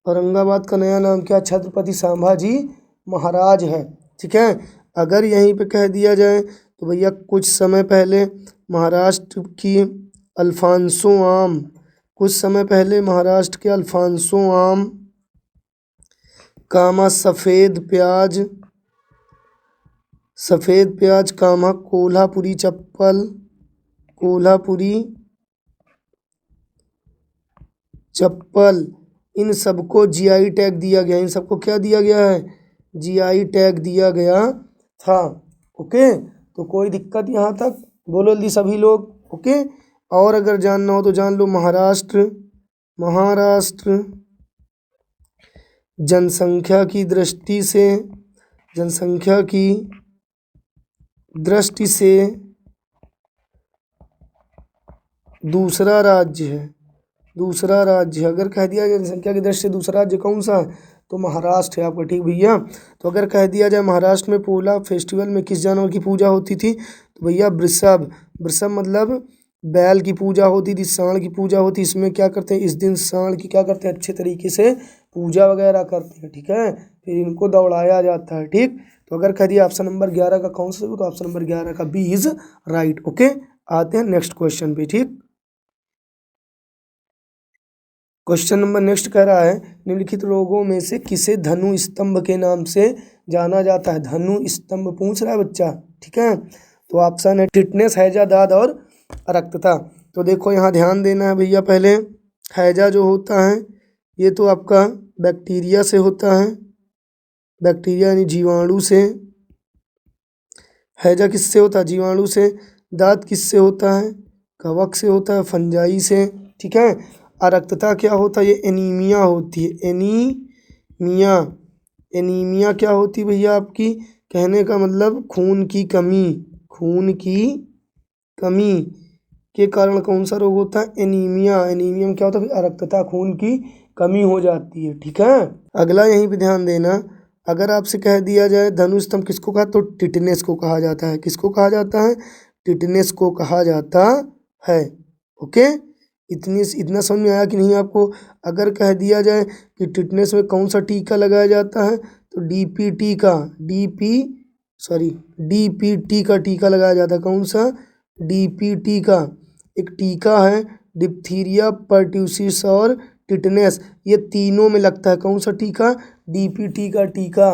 औरंगाबाद का नया नाम क्या? छत्रपति संभाजी महाराज है। ठीक है, अगर यहीं पे कह दिया जाए तो भैया कुछ समय पहले महाराष्ट्र के अल्फांसो आम कामा सफ़ेद प्याज कामा कोल्हापुरी चप्पल, इन सबको जीआई टैग दिया गया। इन सबको क्या दिया गया है? जीआई टैग दिया गया था। ओके, तो कोई दिक्कत यहाँ तक? बोलो जल्दी सभी लोग। ओके, और अगर जानना हो तो जान लो, महाराष्ट्र जनसंख्या की दृष्टि से दूसरा राज्य है। अगर कह दिया जाए जनसंख्या की दृष्टि से दूसरा राज्य कौन सा है? तो महाराष्ट्र है आपका। ठीक भैया, तो अगर कह दिया जाए महाराष्ट्र में पोला फेस्टिवल में किस जानवर की पूजा होती थी? तो भैया वृषभ मतलब बैल की पूजा होती थी, सांड की पूजा होती। इसमें क्या करते हैं, इस दिन सांड की क्या करते हैं, अच्छे तरीके से पूजा वगैरह करते हैं। ठीक है, फिर इनको दौड़ाया जाता है। ठीक, तो अगर कह दिया ऑप्शन नंबर 11 का कौन सा, तो ऑप्शन नंबर 11 का बी इज राइट। ओके, आते हैं नेक्स्ट क्वेश्चन पे। ठीक, क्वेश्चन नंबर नेक्स्ट कह रहा है निम्नलिखित रोगों में से किसे धनु स्तंभ के नाम से जाना जाता है। धनु स्तंभ पूछ रहा है बच्चा। ठीक है, तो ऑप्शन है टिटनेस, हैजा, दाद और अरक्तता। तो देखो यहाँ ध्यान देना है भैया। पहले हैजा जो होता है ये तो आपका बैक्टीरिया से होता है, बैक्टीरिया यानी जीवाणु से। हैजा किससे होता है? जीवाणु से। दाद किससे होता है? कवक से होता है, फंजाई से। ठीक है, अरक्तता क्या होता है? ये एनीमिया होती है। एनीमिया, एनीमिया क्या होती है भैया आपकी? कहने का मतलब खून की कमी। खून की कमी के कारण कौन सा रोग होता है? एनीमिया। एनीमिया में क्या होता है? अरक्तता, खून की कमी हो जाती है। ठीक है, अगला यहीं पे ध्यान देना। अगर आपसे कह दिया जाए धनु स्तंभ किसको कहा, तो टिटनेस को कहा जाता है। किसको कहा जाता है? टिटनेस को कहा जाता है। ओके, इतना समझ में आया कि नहीं आपको? अगर कह दिया जाए कि टिटनेस में कौन सा टीका लगाया जाता है, तो डीपीटी का डीपीटी का टीका लगाया जाता है। कौन सा? डीपीटी का एक टीका है। डिप्थीरिया, पर्ट्यूसिस और टिटनेस, ये तीनों में लगता है। कौन सा टीका? डीपीटी का टीका।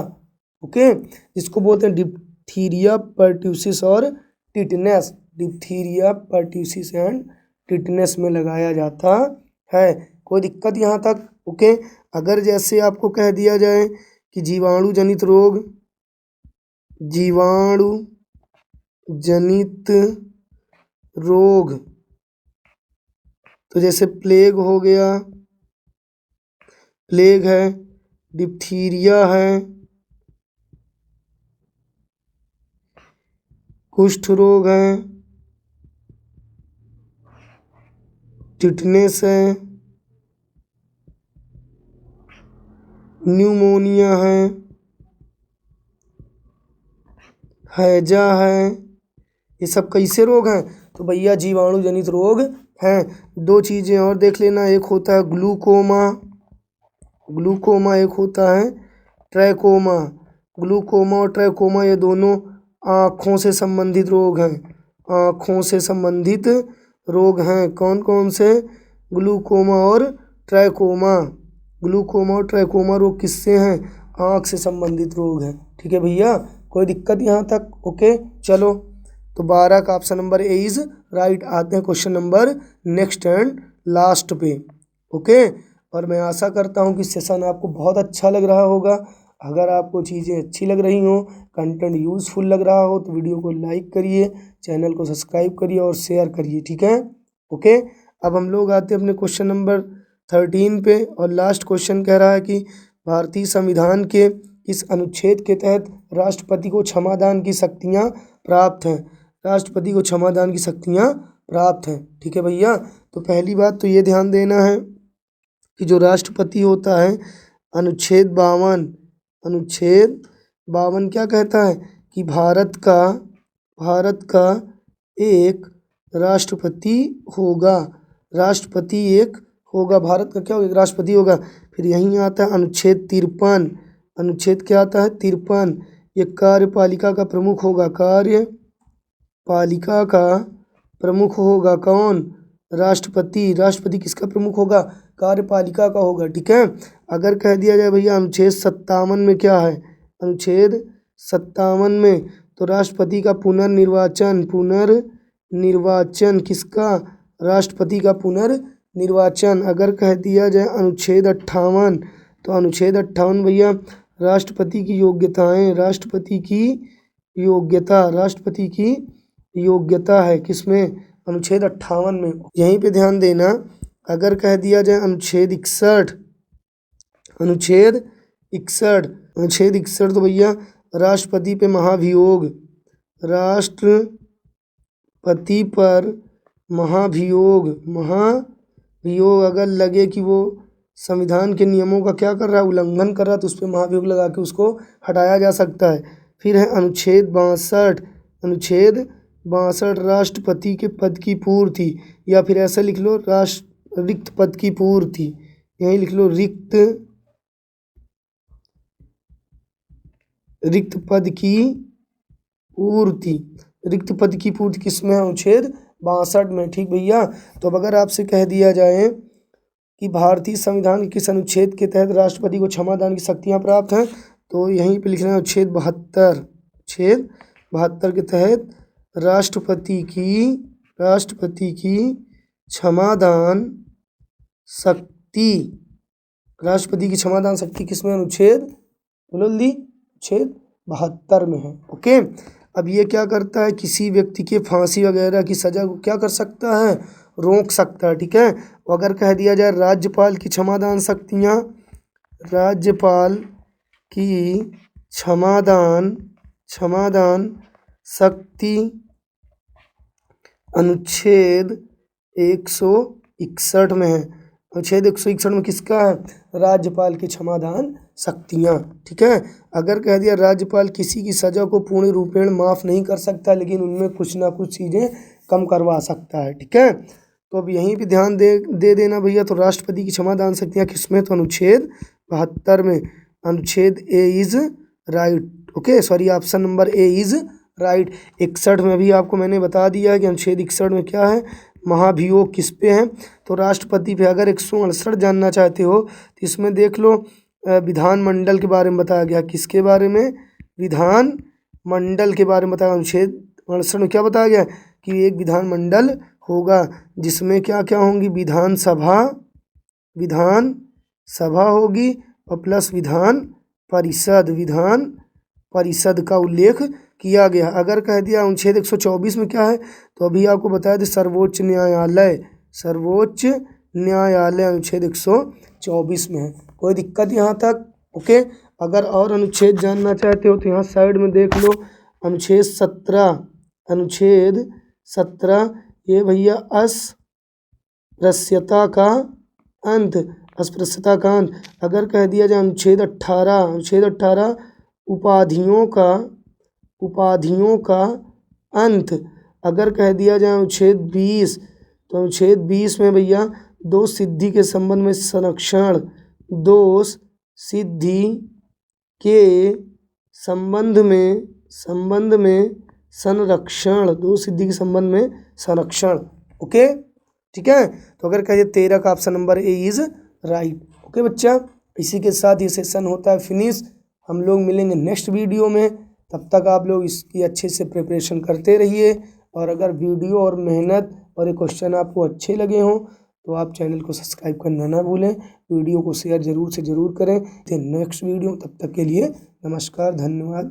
ओके, जिसको बोलते हैं डिप्थीरिया, पर्ट्यूसिस और tetanus. Diphtheria, pertussis and tetanus में लगाया जाता है। कोई दिक्कत यहाँ तक? ओके, अगर जैसे आपको कह दिया जाए कि जीवाणु जनित रोग, जीवाणु जनित रोग, तो जैसे प्लेग हो गया, प्लेग है, डिप्थीरिया है, कुष्ठ रोग है, टिटनेस है, न्यूमोनिया है, हैजा है, ये सब कैसे रोग हैं? तो भैया जीवाणु जनित रोग हैं। दो चीज़ें और देख लेना, एक होता है ग्लूकोमा, ग्लूकोमा एक होता है ट्रैकोमा। ग्लूकोमा और ट्रैकोमा ये दोनों आँखों से संबंधित रोग हैं। आँखों से संबंधित रोग हैं। कौन कौन से? ग्लूकोमा और ट्रैकोमा। ग्लूकोमा और ट्रैकोमा रोग किससे हैं? आँख से संबंधित रोग हैं। ठीक है भैया, कोई दिक्कत यहाँ तक? ओके, चलो तो 12 का option number A is right. आते हैं question number next and last पे। ओके, और मैं आशा करता हूँ कि सेशन आपको बहुत अच्छा लग रहा होगा। अगर आपको चीज़ें अच्छी लग रही हों, कंटेंट यूज़फुल लग रहा हो, तो वीडियो को लाइक करिए, चैनल को सब्सक्राइब करिए और शेयर करिए। ठीक है, ओके। अब हम लोग आते हैं अपने क्वेश्चन नंबर 13 पे, और लास्ट क्वेश्चन कह रहा है कि भारतीय संविधान के इस अनुच्छेद के तहत राष्ट्रपति को क्षमादान की शक्तियाँ प्राप्त हैं। राष्ट्रपति को क्षमादान की शक्तियाँ प्राप्त हैं। ठीक है भैया, तो पहली बात तो ये ध्यान देना है कि जो राष्ट्रपति होता है, अनुच्छेद 52 क्या कहता है कि भारत का एक राष्ट्रपति होगा। राष्ट्रपति एक होगा, भारत का क्या होगा? एक राष्ट्रपति होगा। फिर यहीं आता है अनुच्छेद 53। अनुच्छेद क्या आता है? 53। ये कार्यपालिका का प्रमुख होगा। कार्यपालिका का प्रमुख होगा कौन? राष्ट्रपति। राष्ट्रपति किसका प्रमुख होगा? कार्यपालिका का होगा। ठीक है, अगर कह दिया जाए भैया अनुच्छेद 57 में क्या है? अनुच्छेद 57 में तो राष्ट्रपति का पुनर्निर्वाचन किसका? राष्ट्रपति का पुनर्निर्वाचन। अगर कह दिया जाए अनुच्छेद 58, तो अनुच्छेद 58 भैया राष्ट्रपति की योग्यताएं, राष्ट्रपति की योग्यता है। किसमें? अनुच्छेद 58 में। यहीं पे ध्यान देना। अगर कह दिया जाए अनुच्छेद 61 तो भैया राष्ट्रपति पे महाभियोग, राष्ट्रपति पर महाभियोग अगर लगे कि वो संविधान के नियमों का क्या कर रहा है? उल्लंघन कर रहा है, तो उस पर महाभियोग लगा के उसको हटाया जा सकता है। फिर है अनुच्छेद 62 राष्ट्रपति के पद की पूर्ति, या फिर ऐसा लिख लो रिक्त पद की पूर्ति। यहीं लिख लो रिक्त पद की पूर्ति। रिक्त पद की पूर्ति किसमें? अनुच्छेद 62 में। ठीक भैया। तो अब अगर आपसे कह दिया जाए कि भारतीय संविधान के किस अनुच्छेद के तहत राष्ट्रपति को क्षमादान की शक्तियाँ प्राप्त हैं, तो यहीं पे लिखना है अनुच्छेद 72 के तहत राष्ट्रपति की क्षमादान शक्ति किसमें? अनुच्छेद बोलो जल्दी, अनुच्छेद 72 में है। ओके। अब ये क्या करता है, किसी व्यक्ति के फांसी वगैरह की सजा को क्या कर सकता है? रोक सकता है। ठीक है। अगर कह दिया जाए राज्यपाल की क्षमादान शक्तियाँ, राज्यपाल की क्षमादान शक्ति अनुच्छेद 161 में है। अनुच्छेद 161 में किसका है? राज्यपाल की क्षमादान शक्तियाँ। ठीक है। अगर कह दिया राज्यपाल किसी की सजा को पूर्ण रूपेण माफ़ नहीं कर सकता, लेकिन उनमें कुछ ना कुछ चीज़ें कम करवा सकता है। ठीक है। तो अब यहीं पे ध्यान दे देना भैया। तो राष्ट्रपति की क्षमादान शक्तियाँ किसमें? तो अनुच्छेद 72 में। अनुच्छेद A is right. Okay, sorry, option number A is right. 61 में भी आपको मैंने बता दिया कि अनुच्छेद 61 में क्या है, महाभियोग किस पे है? तो राष्ट्रपति पे। अगर 168 जानना चाहते हो तो इसमें देख लो, विधानमंडल के बारे में बताया गया। किसके बारे में? विधानमंडल के बारे में बताया। अनुच्छेद 68 में क्या बताया गया कि एक विधानमंडल होगा जिसमें क्या क्या होंगी? विधानसभा होगी और प्लस विधान परिषद का उल्लेख किया गया। अगर कह दिया अनुच्छेद 124 में क्या है, तो अभी आपको बताया था सर्वोच्च न्यायालय अनुच्छेद 124 में है। कोई दिक्कत यहाँ तक? ओके। अगर और अनुच्छेद जानना चाहते हो तो यहाँ साइड में देख लो, अनुच्छेद 17 ये भैया अस्पृश्यता का अंत। अगर कह दिया जाए अनुच्छेद 18 उपाधियों का अंत। अगर कह दिया जाए अनुच्छेद 20, तो अनुच्छेद 20 में भैया दोष सिद्धि के संबंध में संरक्षण। दोष सिद्धि के संबंध में संरक्षण। ओके। ठीक है। तो अगर कहिए 13 का option number A is right. Okay बच्चा, इसी के साथ ये सेशन होता है फिनिश। हम लोग मिलेंगे नेक्स्ट वीडियो में। तब तक आप लोग इसकी अच्छे से प्रिपरेशन करते रहिए। और अगर वीडियो और मेहनत और ये क्वेश्चन आपको अच्छे लगे हों तो आप चैनल को सब्सक्राइब करना ना भूलें। वीडियो को शेयर ज़रूर से ज़रूर करें। नेक्स्ट वीडियो, तब तक के लिए नमस्कार, धन्यवाद।